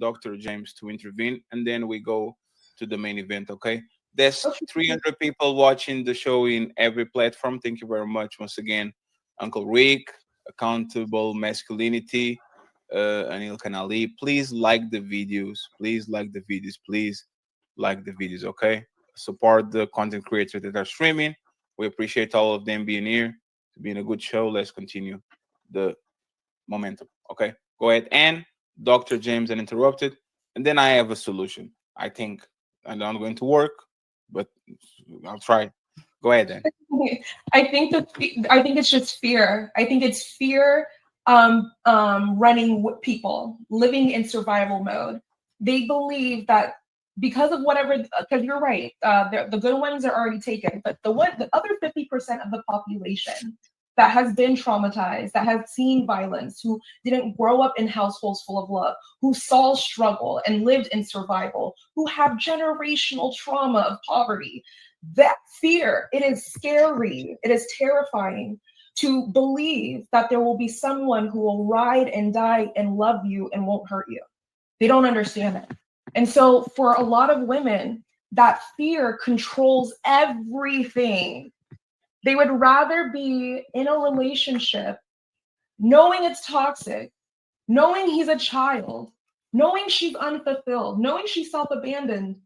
Dr. James to intervene, and then we go to the main event, okay? There's 300 people watching the show in every platform. Thank you very much once again, Uncle Rick, Accountable Masculinity, Anil Kanali. Please like the videos. Please like the videos. Please like the videos, okay? Support the content creators that are streaming. We appreciate all of them being here. It's been a good show. Let's continue the momentum, okay? Go ahead. And Dr. James uninterrupted. And then I have a solution. I think I'm not going to work, but I'll try. Go ahead then. I think it's just fear. I think it's fear running with people, living in survival mode. They believe that because of whatever, because you're right, the good ones are already taken, but the other 50% of the population that has been traumatized, that has seen violence, who didn't grow up in households full of love, who saw struggle and lived in survival, who have generational trauma of poverty, that fear, it is scary, it is terrifying to believe that there will be someone who will ride and die and love you and won't hurt you. They don't understand it. And so for a lot of women, that fear controls everything. They would rather be in a relationship knowing it's toxic, knowing he's a child, knowing she's unfulfilled, knowing she's self-abandoned,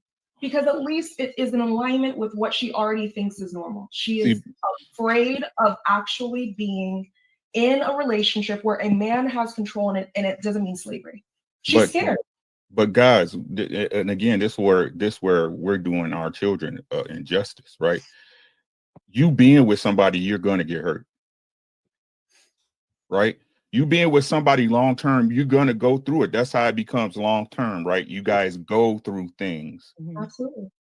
because at least it is in alignment with what she already thinks is normal. She is afraid of actually being in a relationship where a man has control in it, and it doesn't mean slavery. She's scared. But guys, and again, this where we're doing our children injustice, right? You being with somebody, you're going to get hurt, right? You being with somebody long term, you're going to go through it. That's how it becomes long term, right? You guys go through things. Absolutely.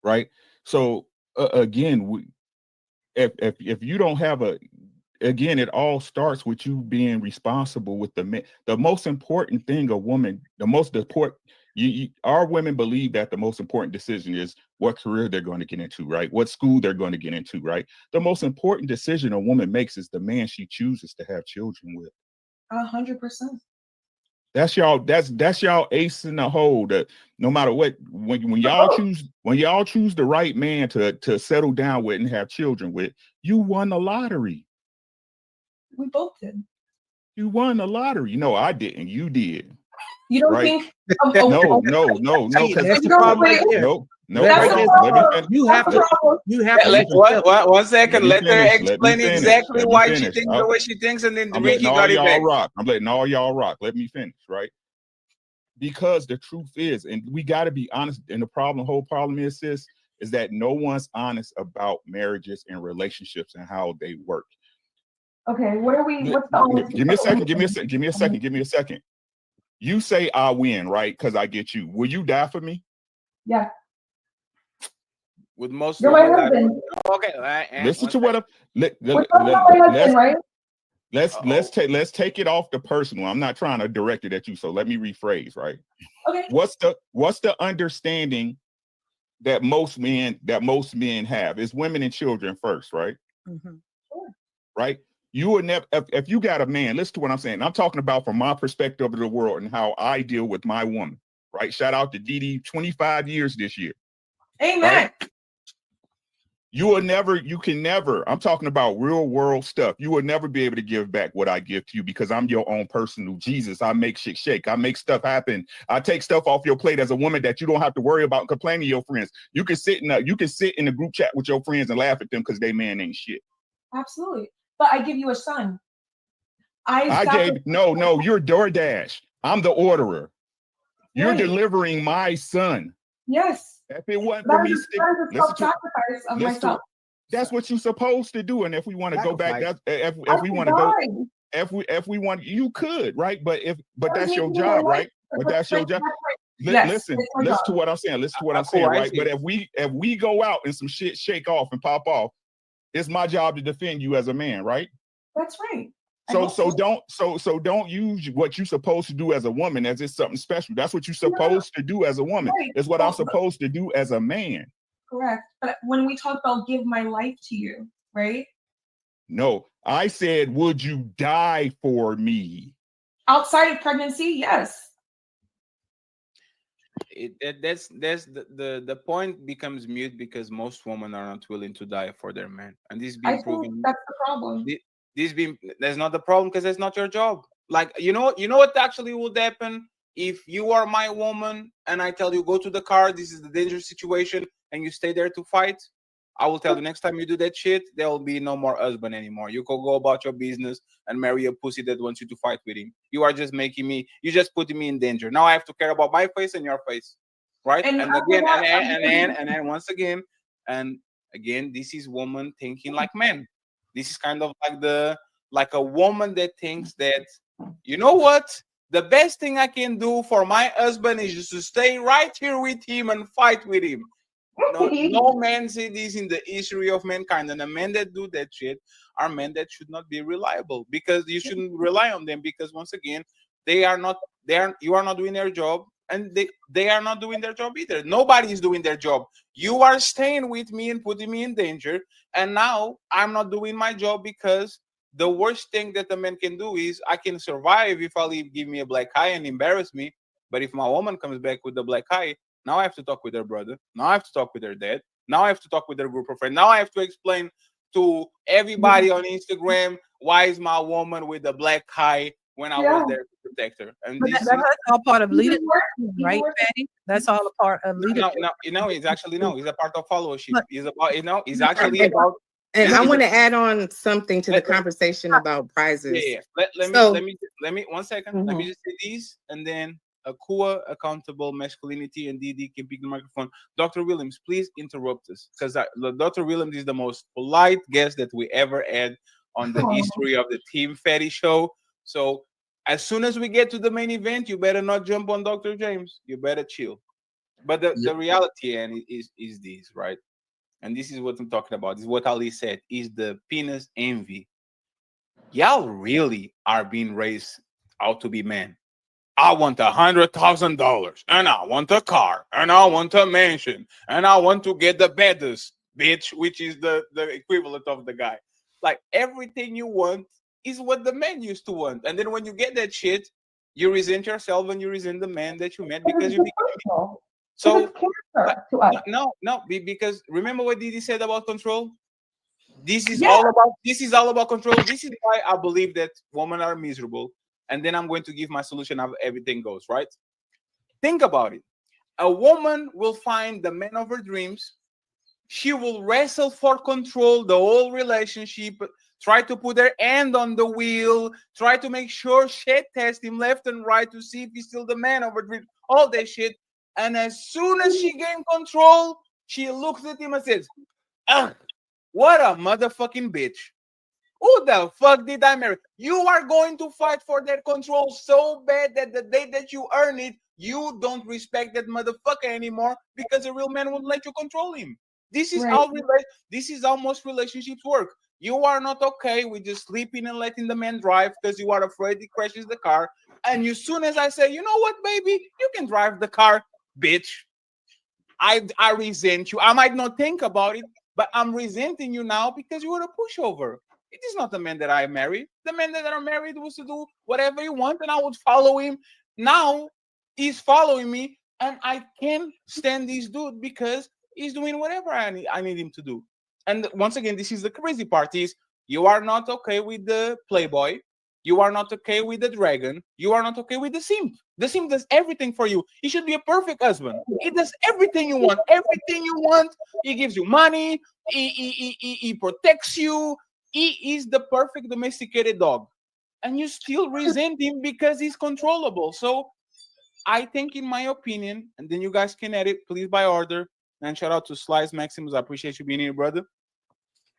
Right. So again, if you don't have again, it all starts with you being responsible with the men. The most important thing a woman, our women believe that the most important decision is what career they're going to get into, right? What school they're going to get into, right? The most important decision a woman makes is the man she chooses to have children with. 100%. That's y'all ace in the hole. That no matter what, when y'all choose the right man to settle down with and have children with, you won the lottery. We both did. You won the lottery. No, I didn't. You did. You don't think? No. That's the problem right there. No. You have to. One second. Let her explain exactly why she thinks the way she thinks, and then Ricky got it back. I'm letting all y'all rock. Let me finish, right? Because the truth is, and we got to be honest. And the whole problem is this: is that no one's honest about marriages and relationships and how they work. Okay, what are we? What's the honest? Give me a second. You say I win, right? Because I get you. Will you die for me? Yeah. With most You're my husband. Okay. Listen to what I'm. Let's take it off the personal. I'm not trying to direct it at you, so let me rephrase, right? Okay. What's the understanding that most men have is women and children first, right? Mm-hmm. Sure. Right. You would never, if you got a man, listen to what I'm saying. I'm talking about from my perspective of the world and how I deal with my woman, right? Shout out to Dee, 25 years this year. Amen. Right? You can never, I'm talking about real world stuff. You will never be able to give back what I give to you because I'm your own personal Jesus. I make shit shake. I make stuff happen. I take stuff off your plate as a woman that you don't have to worry about and complain to your friends. You can sit in a group chat with your friends and laugh at them because they man ain't shit. Absolutely. But I give you a son. No, you're DoorDash. I'm the orderer. You're delivering my son. Yes. If it wasn't for me, self-sacrifice of myself. That's what you're supposed to do. And if we want to go back, if we want to go, if we want, you could, right? But that's your job, right? But that's your job. Listen to what I'm saying. Listen to what I'm saying, right? But if we go out and some shit shake off and pop off, it's my job to defend you as a man, right? That's right. So don't use what you're supposed to do as a woman as it's something special. That's what you're supposed to do as a woman. Right. It's what I'm supposed to do as a man. Correct. But when we talk about give my life to you, right? No, I said, would you die for me? Outside of pregnancy, yes. That's the point becomes mute because most women are not willing to die for their man, and this is I being think proven. that's the problem. This being that's not the problem because it's not your job. Like you know what actually would happen if you are my woman and I tell you go to the car, this is the dangerous situation, and you stay there to fight. I will tell you next time you do that shit, there will be no more husband anymore. You can go about your business and marry a pussy that wants you to fight with him. You are just making me, you just putting me in danger. Now I have to care about my face and your face, right? And And after again, that, and then once again, and again, this is woman thinking like men. This is kind of like like a woman that thinks that, you know what? The best thing I can do for my husband is just to stay right here with him and fight with him. No man see this in the history of mankind, and the men that do that shit are men that should not be reliable because you shouldn't rely on them because once again they are not you are not doing their job, and they are not doing their job either. Nobody is doing their job. You are staying with me and putting me in danger, and now I'm not doing my job because the worst thing that a man can do is I can survive if Ali give me a black eye and embarrass me, but if my woman comes back with the black eye, now I have to talk with her brother. Now I have to talk with her dad. Now I have to talk with her group of friends. Now I have to explain to everybody on Instagram why is my woman with the black eye when I was yeah. there to protect her. And But this that's is all part of Even leadership, worse, right, even worse. Patty? That's all a part of leadership. it's actually no, it's a part of followership. But It's about it's actually And, about and this I is want to add on something to the let, conversation about yeah, prizes. yeah. Let me So, let me 1 second. Let me mhm. just say these, and then Akua, accountable masculinity, and DD can pick the microphone. Dr. Williams, please interrupt us because Dr. Williams is the most polite guest that we ever had on the Oh, history of the Team Fatty show. So as soon as we get to the main event, you better not jump on Dr. James. You better chill. But the reality and is this, right? And this is what I'm talking about. This is what Ali said. Is the penis envy? Y'all really are being raised out to be men. I want $100,000, and I want a car, and I want a mansion, and I want to get the baddest bitch, which is the equivalent of the guy. Like everything you want is what the man used to want, and then when you get that shit, you resent yourself and you resent the man that you met because because it's you became. personal. Because So, it's but cancer to us. no, because remember what Didi said about control. Yeah. This is all about control. This is why I believe that women are miserable, and then I'm going to give my solution of everything goes right. Think about it. A woman will find the man of her dreams. She will wrestle for control the whole relationship, try to put her hand on the wheel, try to make sure she test him left and right to see if he's still the man of her dreams, all that shit. And as soon as she gained control, she looks at him and says, "Ah, what a motherfucking bitch. Who the fuck did I marry?" You are going to fight for that control so bad that the day that you earn it, you don't respect that motherfucker anymore because a real man won't let you control him. This is Right. this is how most relationships work. You are not okay with just sleeping and letting the man drive because you are afraid he crashes the car. And as soon as I say, you know what, baby, you can drive the car, bitch. I resent you. I might not think about it, but I'm resenting you now because you were a pushover. It is not the man that I married. The man that I married was to do whatever he want, and I would follow him. Now he's following me, and I can't stand this dude because he's doing whatever I need him to do. And once again, this is the crazy part: is you are not okay with the playboy. You are not okay with the dragon. You are not okay with the simp. The simp does everything for you. He should be a perfect husband. He does everything you want. Everything you want. He gives you money. He protects you. He is the perfect domesticated dog. And you still resent him because he's controllable. So I think, in my opinion, and then you guys can edit, please, by order. And shout out to Slice Maximus. I appreciate you being here, brother.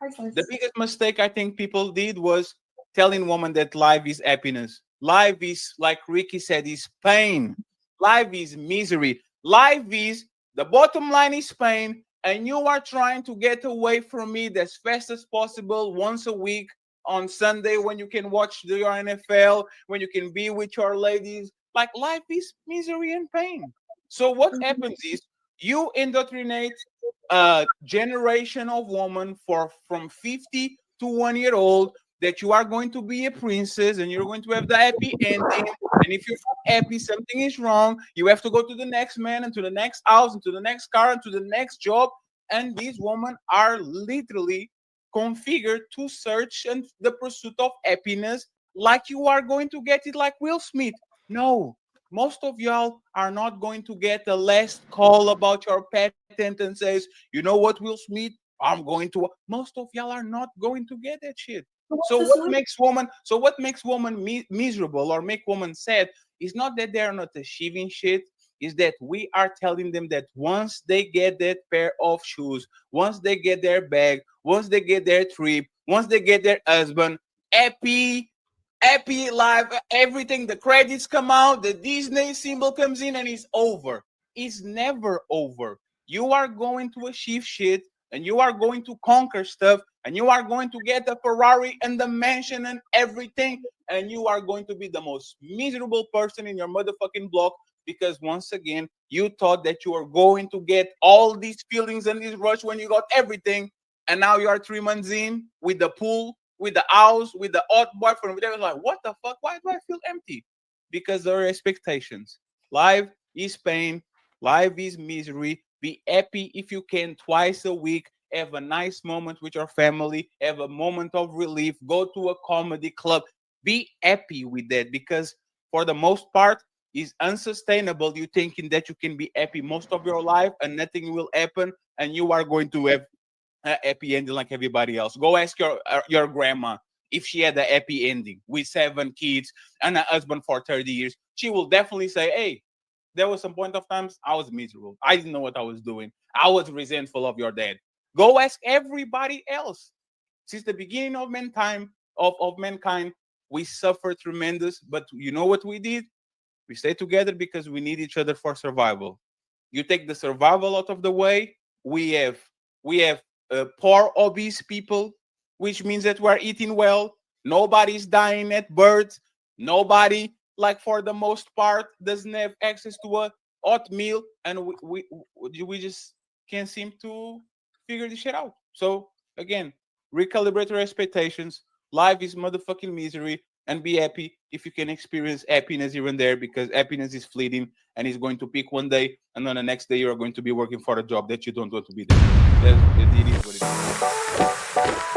The Priceless. biggest mistake I think people did was telling women that life is happiness. Life is, like Ricky said, is pain. Life is misery. Life is, the bottom line is pain, and you are trying to get away from it as fast as possible once a week on Sunday when you can watch your NFL, when you can be with your ladies. Like life is misery and pain. So what happens is you indoctrinate a generation of women for from 50 to 1 year old that you are going to be a princess and you're going to have the happy ending. And if you're not happy, something is wrong. You have to go to the next man and to the next house and to the next car and to the next job. And these women are literally configured to search and the pursuit of happiness like you are going to get it like Will Smith. No, most of y'all are not going to get the last call about your patent and says, you know what, Will Smith, I'm going to. Most of y'all are not going to get that shit. So what makes woman miserable or make woman sad is not that they are not achieving shit, is that we are telling them that once they get that pair of shoes, once they get their bag, once they get their trip, once they get their husband, happy life, everything, the credits come out, the Disney symbol comes in, and it's over. It's never over. You are going to achieve shit and you are going to conquer stuff and you are going to get a Ferrari and the mansion and everything, and you are going to be the most miserable person in your motherfucking block because once again you thought that you are going to get all these feelings and this rush when you got everything, and now you are 3 months in with the pool, with the house, with the hot boyfriend, with everything. Like, what the fuck? Why do I feel empty? Because there are expectations. Life is pain. Life is misery. Be happy if you can twice a week. Have a nice moment with your family. Have a moment of relief. Go to a comedy club. Be happy with that because for the most part, it's unsustainable. You thinking that you can be happy most of your life and nothing will happen and you are going to have a happy ending like everybody else. Go ask your grandma if she had a happy ending with 7 kids and a husband for 30 years. She will definitely say, hey, there was some point of times I was miserable. I didn't know what I was doing. I was resentful of your dad. Go ask everybody else. Since the beginning of mankind, we suffered tremendous, but you know what we did? We stayed together because we need each other for survival. You take the survival out of the way, we have poor obese people, which means that we're eating well. Nobody's dying at birth. Nobody, like for the most part, doesn't have access to a hot meal, and we just can't seem to figure this shit out. So again, recalibrate your expectations. Life is motherfucking misery, and be happy if you can experience happiness here and there because happiness is fleeting and it's going to peak one day, and then the next day you are going to be working for a job that you don't want to be there. It is what it is.